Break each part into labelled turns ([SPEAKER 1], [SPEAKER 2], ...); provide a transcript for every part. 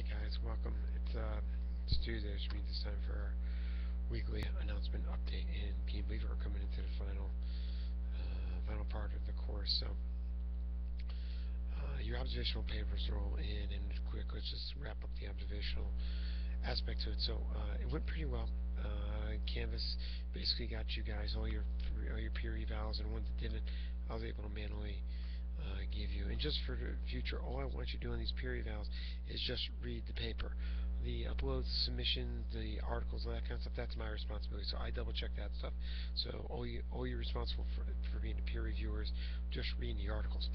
[SPEAKER 1] Hey guys, welcome. It's Tuesday, which means it's time for our weekly announcement update. And can you believe it, we're coming into the final part of the course. So your observational papers are all in, and quick, let's just wrap up the observational aspect to it. So it went pretty well. Canvas basically got you guys all your peer evals, and ones that didn't, I was able to manually give you. And just for the future, all I want you to do on these peer evals is just read the paper. The uploads, submission, the articles, all that kind of stuff, that's my responsibility. So I double check that stuff. So all you're responsible for being a peer reviewer is just reading the articles.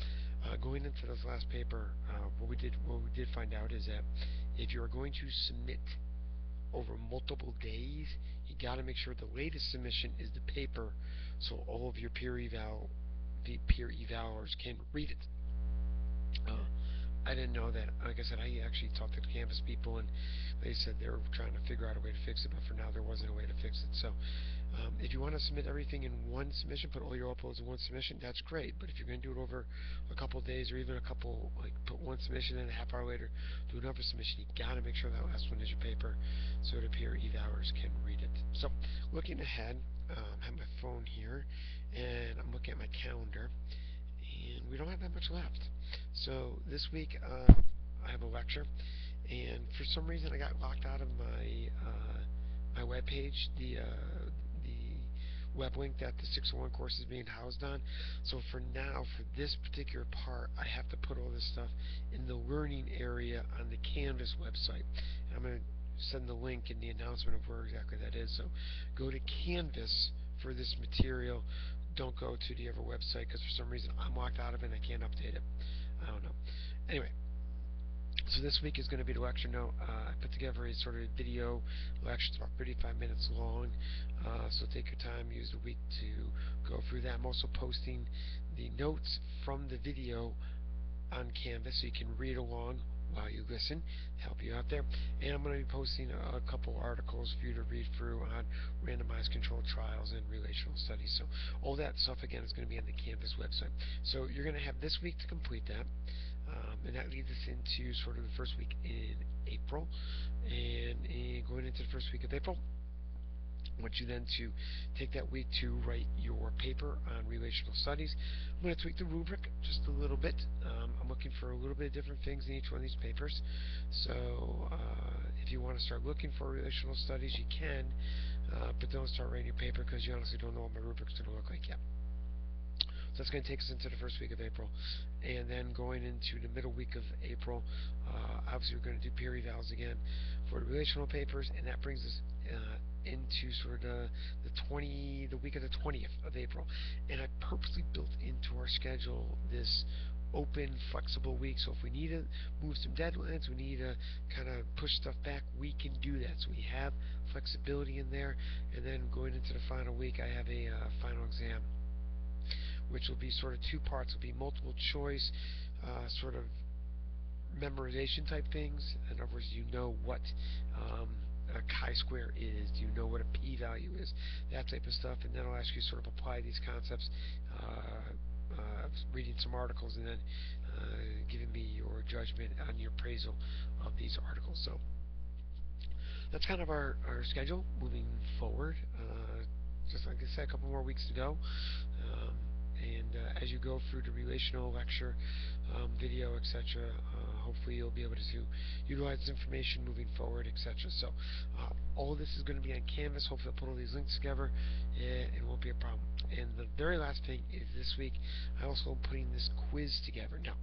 [SPEAKER 1] Going into this last paper, what we did find out is that if you are going to submit over multiple days, you got to make sure the latest submission is the paper, so all of your peer evaluators can read it. Uh, I didn't know that. Like I said, I actually talked to the Canvas people, and they said they were trying to figure out a way to fix it, but for now there wasn't a way to fix it. So if you want to submit everything in one submission, put all your uploads in one submission, that's great. But if you're going to do it over a couple of days, or even put one submission and a half hour later do another submission, you got to make sure that last one is your paper, so the peer evaluators can read it. So looking ahead, I have my phone here, and I'm looking at my calendar, and we don't have that much left. So this week I have a lecture, and for some reason I got locked out of my web page, the web link that the 601 course is being housed on. So for now, for this particular part, I have to put all this stuff in the learning area on the Canvas website. And I'm going to send the link in the announcement of where exactly that is. So go to Canvas for this material. Don't go to the other website, because for some reason I'm locked out of it and I can't update it. I don't know. Anyway, so this week is going to be the lecture note. I put together a sort of video lecture. It's about 35 minutes long. So take your time, use the week to go through that. I'm also posting the notes from the video on Canvas so you can read along while you listen, help you out there. And I'm going to be posting a couple articles for you to read through on randomized controlled trials and relational studies. So all that stuff, again, is going to be on the Canvas website. So you're going to have this week to complete that. And that leads us into sort of the first week in April. And going into the first week of April, I want you then to take that week to write your paper on relational studies. I'm going to tweak the rubric just a little bit. I'm looking for a little bit of different things in each one of these papers. So if you want to start looking for relational studies, you can, but don't start writing your paper because you honestly don't know what my rubric's going to look like yet. So that's going to take us into the first week of April. And then going into the middle week of April, obviously we're going to do peer evals again for the relational papers, and that brings us into sort of the week of the 20th of April. And I purposely built into our schedule this open, flexible week. So if we need to move some deadlines, we need to kind of push stuff back, we can do that. So we have flexibility in there. And then going into the final week, I have a final exam, which will be sort of two parts. Will be multiple choice, sort of memorization type things. In other words, you know what a chi-square is, do you know what a p-value is, that type of stuff. And then I'll ask you to sort of apply these concepts, reading some articles, and then giving me your judgment on your appraisal of these articles. So that's kind of our schedule moving forward. Just like I said, a couple more weeks to go. And as you go through the relational lecture, video, etc., hopefully you'll be able to utilize this information moving forward, etc. So all of this is going to be on Canvas. Hopefully I'll put all these links together, and it won't be a problem. And the very last thing is this week I also am putting this quiz together. Now,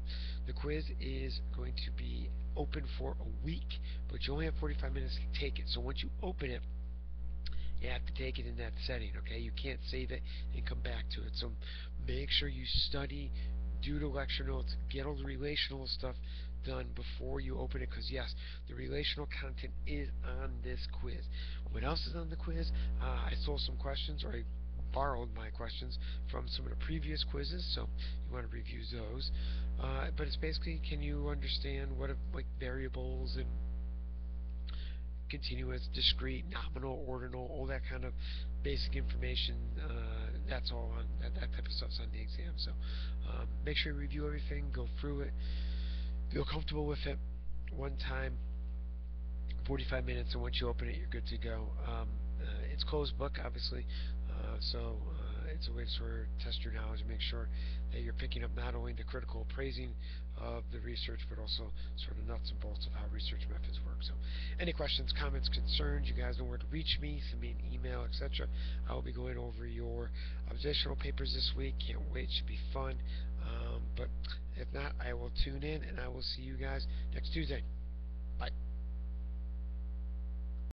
[SPEAKER 1] the quiz is going to be open for a week, but you only have 45 minutes to take it. So once you open it, you have to take it in that setting, okay? You can't save it and come back to it. So make sure you study, do the lecture notes, get all the relational stuff done before you open it, because yes, the relational content is on this quiz. What else is on the quiz? I stole some questions, or I borrowed my questions from some of the previous quizzes, so you want to review those. But it's basically, can you understand what like variables and continuous, discrete, nominal, ordinal, all that kind of basic information, that's all on that type of stuff's on the exam. So make sure you review everything, go through it, feel comfortable with it one time, 45 minutes, and once you open it, you're good to go. It's closed book, obviously, so it's a way to sort of test your knowledge and make sure that you're picking up not only the critical appraising of the research, but also sort of nuts and bolts of how research methods work. So, any questions, comments, concerns, you guys know where to reach me. Send me an email, etc. I will be going over your additional papers this week. Can't wait, should be fun. But if not, I will tune in, and I will see you guys next Tuesday. Bye.